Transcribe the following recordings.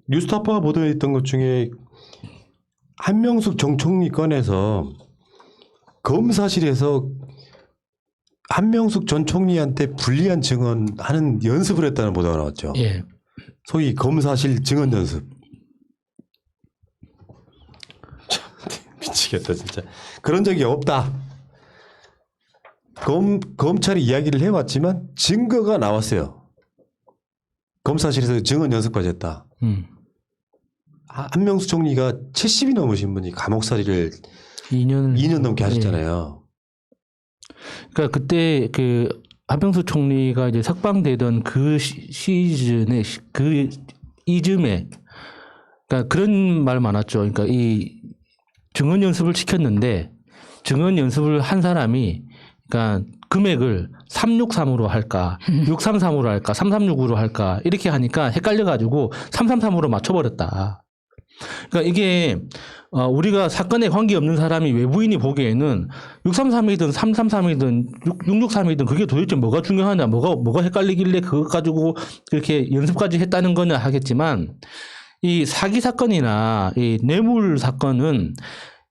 뉴스타파가 보도했던 것 중에 한명숙 전 총리 건에서 검사실에서 한명숙 전 총리한테 불리한 증언하는 연습을 했다는 보도가 나왔죠. 예. 소위 검사실 증언 연습. 참, 미치겠다 진짜. 그런 적이 없다. 검찰이 이야기를 해왔지만 증거가 나왔어요. 검사실에서 증언 연습까지 했다. 한명숙 총리가 70이 넘으신 분이 감옥살이를 2년 넘게 하셨잖아요. 그러니까 그때 그 한명숙 총리가 이제 석방되던 그 시즌에 그 이즘에 그러니까 그런 말 많았죠. 그러니까 이 증언 연습을 시켰는데 증언 연습을 한 사람이 그러니까 금액을 363으로 할까, 633으로 할까, 336으로 할까 이렇게 하니까 헷갈려가지고 333으로 맞춰버렸다. 그러니까 이게 우리가 사건에 관계없는 사람이 외부인이 보기에는 633이든 333이든 663이든 그게 도대체 뭐가 중요하냐, 뭐가 헷갈리길래 그것 가지고 그렇게 연습까지 했다는 거냐 하겠지만 이 사기 사건이나 이 뇌물 사건은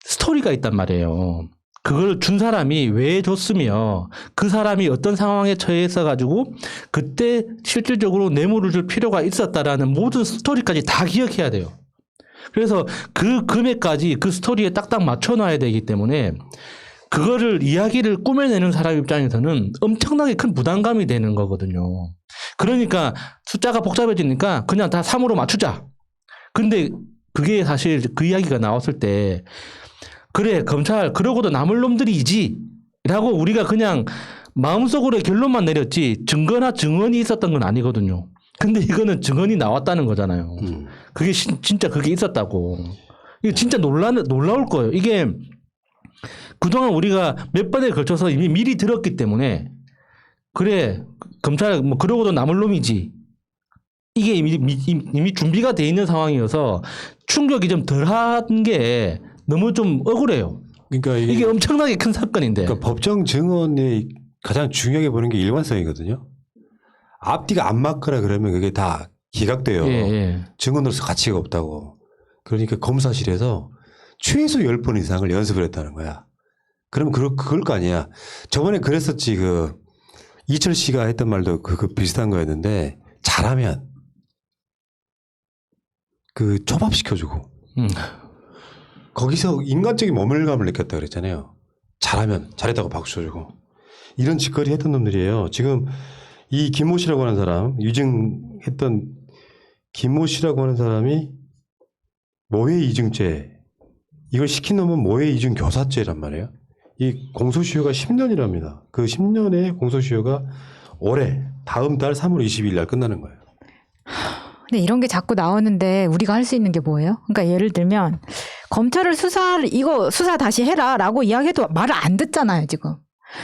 스토리가 있단 말이에요. 그걸 준 사람이 왜 줬으며 그 사람이 어떤 상황에 처해서 가지고 그때 실질적으로 뇌물을 줄 필요가 있었다라는 모든 스토리까지 다 기억해야 돼요. 그래서 그 금액까지 그 스토리에 딱딱 맞춰놔야 되기 때문에 그거를 이야기를 꾸며내는 사람 입장에서는 엄청나게 큰 부담감이 되는 거거든요. 그러니까 숫자가 복잡해지니까 그냥 다 3으로 맞추자. 근데 그게 사실 그 이야기가 나왔을 때 그래 검찰 그러고도 남을 놈들이지 라고 우리가 그냥 마음속으로 결론만 내렸지 증거나 증언이 있었던 건 아니거든요. 근데 이거는 증언이 나왔다는 거잖아요. 그게 진짜 그게 있었다고. 이거 진짜 놀라울 거예요. 이게 그동안 우리가 몇 번에 걸쳐서 이미 미리 들었기 때문에 그래 검찰 뭐 그러고도 남을 놈이지. 이게 이미 준비가 돼 있는 상황이어서 충격이 좀 덜한 게 너무 좀 억울해요. 그러니까 이게 엄청나게 큰 사건인데. 그러니까 법정 증언이 가장 중요하게 보는 게 일관성이거든요. 앞뒤가 안 맞거나 그러면 그게 다 기각돼요. 예. 증언으로서 가치가 없다고. 그러니까 검사실에서 최소 10번 이상을 연습을 했다는 거야. 그럼 그걸 거 아니야. 저번에 그랬었지. 이철 씨가 했던 말도 그 비슷한 거였는데 잘하면 초밥시켜주고 거기서 인간적인 모멸감을 느꼈다 그랬잖아요. 잘하면 잘했다고 박수 쳐주고 이런 짓거리 했던 놈들이에요. 지금 이 김모 씨라고 하는 사람, 유증했던 김모 씨라고 하는 사람이 모해 이중죄, 이걸 시킨 놈은 모해 이중 교사죄란 말이에요. 이 공소시효가 10년이랍니다. 그 10년의 공소시효가 올해 다음 달 3월 20일 날 끝나는 거예요. 근데 이런 게 자꾸 나오는데 우리가 할 수 있는 게 뭐예요? 그러니까 예를 들면 검찰을 이거 수사 다시 해라라고 이야기해도 말을 안 듣잖아요, 지금.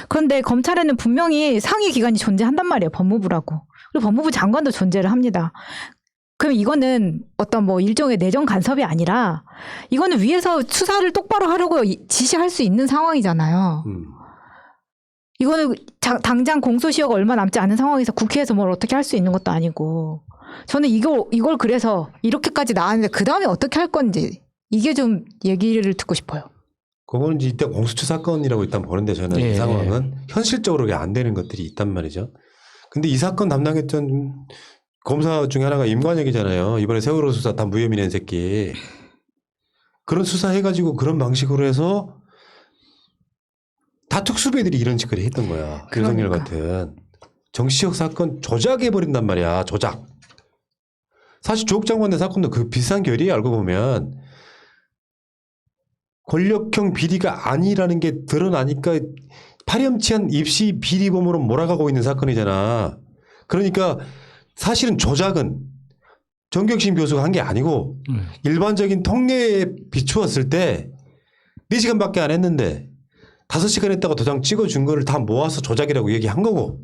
그런데 검찰에는 분명히 상위 기관이 존재한단 말이에요. 법무부라고. 그리고 법무부 장관도 존재를 합니다. 그럼 이거는 어떤 뭐 일종의 내정 간섭이 아니라 이거는 위에서 수사를 똑바로 하려고 지시할 수 있는 상황이잖아요. 이거는 당장 공소시효가 얼마 남지 않은 상황에서 국회에서 뭘 어떻게 할 수 있는 것도 아니고 저는 이걸 그래서 이렇게까지 나왔는데 그 다음에 어떻게 할 건지 이게 좀 얘기를 듣고 싶어요. 그거는 이때 공수처 사건이라고 일단 보는데 저는 이 상황은 현실적으로 안 되는 것들이 있단 말이죠. 근데 이 사건 담당했던 검사 중에 하나가 임관혁이잖아요. 이번에 세월호 수사 다 무혐의 낸 새끼. 그런 수사해가지고 그런 방식으로 해서 다 특수배들이 이런 짓거리 했던 거야. 윤석열 같은. 정치적 사건 조작해버린단 말이야. 조작. 사실 조국 장관의 사건도 그 비슷한 결이에요. 알고 보면. 권력형 비리가 아니라는 게 드러나니까 파렴치한 입시 비리범으로 몰아가고 있는 사건이잖아. 그러니까 사실은 조작은 정경심 교수가 한 게 아니고 일반적인 통례에 비추었을 때 4시간밖에 안 했는데 5시간 했다가 도장 찍어준 거를 다 모아서 조작이라고 얘기한 거고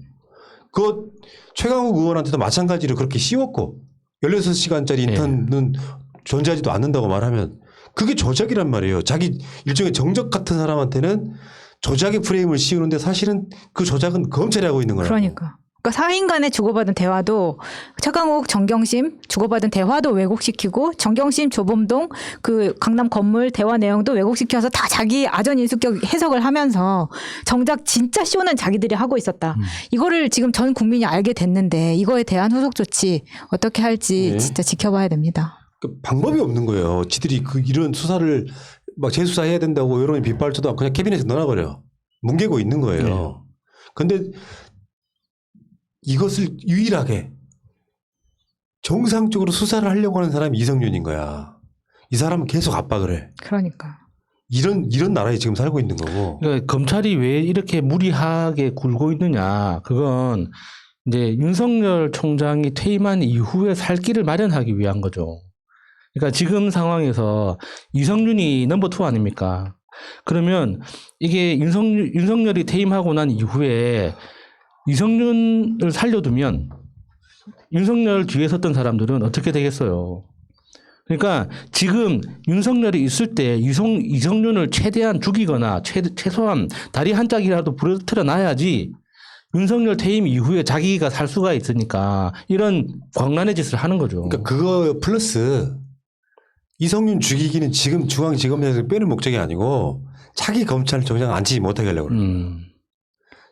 그것 최강욱 의원한테도 마찬가지로 그렇게 씌웠고 16시간짜리 인턴은 존재하지도 않는다고 말하면 그게 조작이란 말이에요. 자기 일종의 정적 같은 사람한테는 조작의 프레임을 씌우는데 사실은 그 조작은 검찰이 하고 있는 거라고. 그러니까. 그러니까 사인 간에 주고받은 대화도 최강욱, 정경심 주고받은 대화도 왜곡시키고 정경심, 조범동 그 강남 건물 대화 내용도 왜곡시켜서 다 자기 아전 인수격 해석을 하면서 정작 진짜 쇼는 자기들이 하고 있었다. 이거를 지금 전 국민이 알게 됐는데 이거에 대한 후속 조치 어떻게 할지 네. 진짜 지켜봐야 됩니다. 그 방법이 없는 거예요. 지들이 이런 수사를 막 재수사해야 된다고 여론이 빗발쳐도 그냥 캐비넷에 넣어버려. 뭉개고 있는 거예요. 근데 이것을 유일하게 정상적으로 수사를 하려고 하는 사람이 이성윤인 거야. 이 사람은 계속 압박을 해. 그러니까. 이런 나라에 지금 살고 있는 거고. 그러니까 검찰이 왜 이렇게 무리하게 굴고 있느냐. 그건 이제 윤석열 총장이 퇴임한 이후에 살 길을 마련하기 위한 거죠. 그러니까 지금 상황에서 이성윤이 넘버 2 아닙니까? 그러면 이게 윤석열이 퇴임하고 난 이후에 이성윤을 살려두면 윤석열 뒤에 섰던 사람들은 어떻게 되겠어요? 그러니까 지금 윤석열이 있을 때 이성윤을 최대한 죽이거나 최소한 다리 한 짝이라도 부러뜨려 놔야지 윤석열 퇴임 이후에 자기가 살 수가 있으니까 이런 광란의 짓을 하는 거죠. 그러니까 그거 플러스 이성윤 죽이기는 지금 중앙지검장에서 빼는 목적이 아니고 차기 검찰총장 앉히지 못하게 하려고 그래요.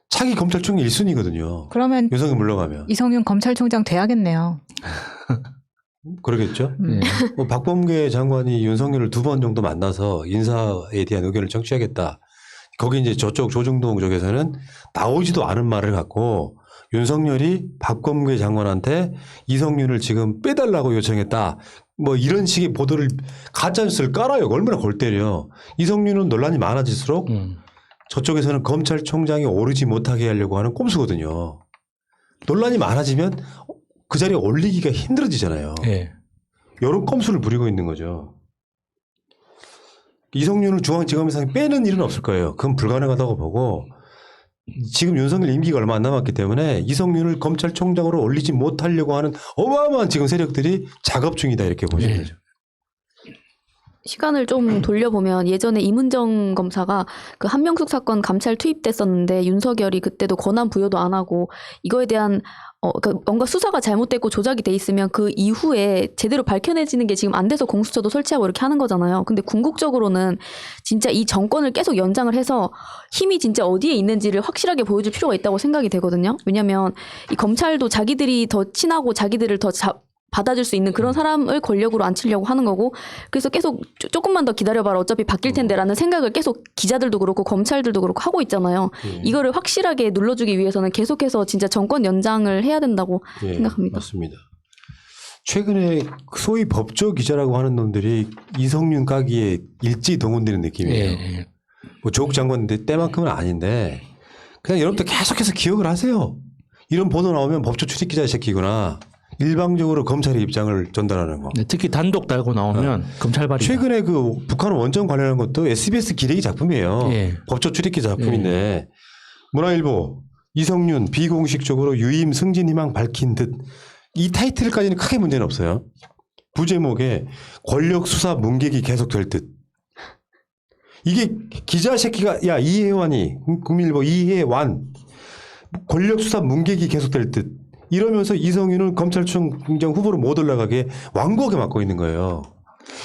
차기 검찰총장 1순위거든요. 그러면 윤석열 물러가면. 이성윤 검찰총장 돼야겠네요. 그러겠죠. 네. 뭐 박범계 장관이 윤석열을 2번 정도 만나서 인사에 대한 의견을 청취하겠다. 거기 이제 저쪽 조중동 쪽에서는 나오지도 않은 말을 갖고 윤석열이 박범계 장관한테 이성윤을 지금 빼달라고 요청했다. 뭐 이런 식의 보도를 가짜뉴스를 깔아요. 얼마나 골 때려. 이성윤은 논란이 많아질수록 저쪽에서는 검찰총장이 오르지 못하게 하려고 하는 꼼수거든요. 논란이 많아지면 그 자리에 올리기가 힘들어지잖아요. 네. 이런 꼼수를 부리고 있는 거죠. 이성윤을 중앙지검에서 빼는 일은 없을 거예요. 그건 불가능하다고 보고 지금 윤석열 임기가 얼마 안 남았기 때문에 이성윤을 검찰총장으로 올리지 못하려고 하는 어마어마한 지금 세력들이 작업 중이다 이렇게 보시면 네. 되죠. 시간을 좀 돌려보면 예전에 이문정 검사가 그 한명숙 사건 감찰 투입됐었는데 윤석열이 그때도 권한 부여도 안 하고 이거에 대한 그러니까 뭔가 수사가 잘못됐고 조작이 돼 있으면 그 이후에 제대로 밝혀내지는 게 지금 안 돼서 공수처도 설치하고 이렇게 하는 거잖아요. 근데 궁극적으로는 진짜 이 정권을 계속 연장을 해서 힘이 진짜 어디에 있는지를 확실하게 보여줄 필요가 있다고 생각이 되거든요. 왜냐하면 이 검찰도 자기들이 더 친하고 자기들을 더 받아줄 수 있는 그런 사람을 권력으로 앉히려고 하는 거고 그래서 계속 조금만 더 기다려봐라 어차피 바뀔 텐데라는 생각을 계속 기자들도 그렇고 검찰들도 그렇고 하고 있잖아요. 이거를 확실하게 눌러주기 위해서는 계속해서 진짜 정권 연장을 해야 된다고 생각합니다. 맞습니다. 최근에 소위 법조 기자라고 하는 놈들이 이성윤 까기에 일제히 동원되는 느낌이에요. 네. 뭐 조국 장관인데 때만큼은 아닌데 그냥 여러분들 계속해서 기억을 하세요. 이런 보도 나오면 법조 출입 기자 새끼구나. 일방적으로 검찰의 입장을 전달하는 거. 네, 특히 단독 달고 나오면 검찰발이 최근에 그 북한 원전 관련한 것도 SBS 기레기 작품이에요. 예. 법조 출입기 작품인데 문화일보 이성윤 비공식적으로 유임 승진 희망 밝힌 듯 이 타이틀까지는 크게 문제는 없어요. 부제목에 권력 수사 문객이 계속될 듯. 이게 기자 새끼가 야 이해완이 국민일보 이해완 권력 수사 문객이 계속될 듯. 이러면서 이성윤은 검찰총장 후보로 못 올라가게 완곡에 막고 있는 거예요.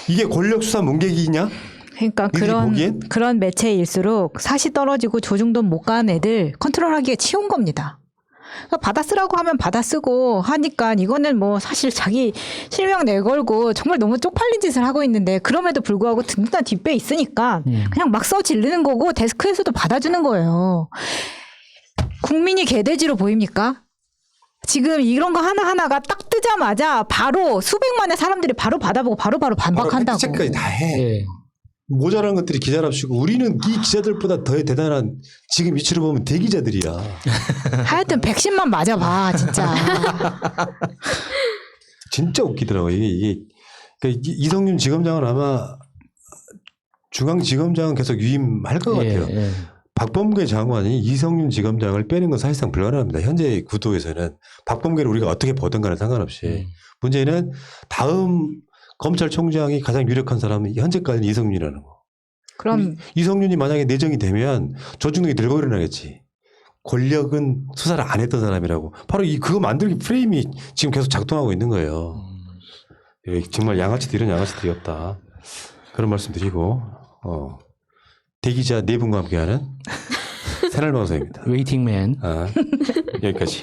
이게 권력수사 문객이냐? 그러니까 보기엔? 그런 매체일수록 사시 떨어지고 조중동 못 가는 애들 컨트롤하기가 쉬운 겁니다. 그러니까 받아 쓰라고 하면 받아 쓰고 하니까 이거는 뭐 사실 자기 실명 내걸고 정말 너무 쪽팔린 짓을 하고 있는데 그럼에도 불구하고 든든한 뒷배 있으니까 그냥 막 써 지르는 거고 데스크에서도 받아주는 거예요. 국민이 개돼지로 보입니까? 지금 이런 거 하나하나가 딱 뜨자마자 바로 수백만의 사람들이 바로 받아보고 바로바로 반박한다고. 체크까지 다 해. 네. 모자란 것들이 기자랍시고 우리는 이 기자들보다 더 대단한 지금 이치로 보면 대기자들이야. 하여튼 백신만 맞아봐 진짜. 진짜 웃기더라고요. 이게 그러니까 이성윤 지검장은 아마 중앙지검장은 계속 유임할 것 같아요. 예. 박범계 장관이 이성윤 지검장을 빼는 건 사실상 불가능합니다. 현재 구도에서는 박범계를 우리가 어떻게 보든 간에 상관없이 문제는 다음 검찰총장이 가장 유력한 사람은 현재까지는 이성윤이라는 거. 그럼 이성윤이 만약에 내정이 되면 조중동이 들고 일어나겠지. 권력은 수사를 안 했던 사람이라고. 바로 그거 만들기 프레임이 지금 계속 작동하고 있는 거예요. 예, 정말 양아치도 이런 양아치들이 없다. 그런 말씀 드리고 대기자 네 분과 함께하는 새날방송입니다. 웨이팅맨. 여기까지.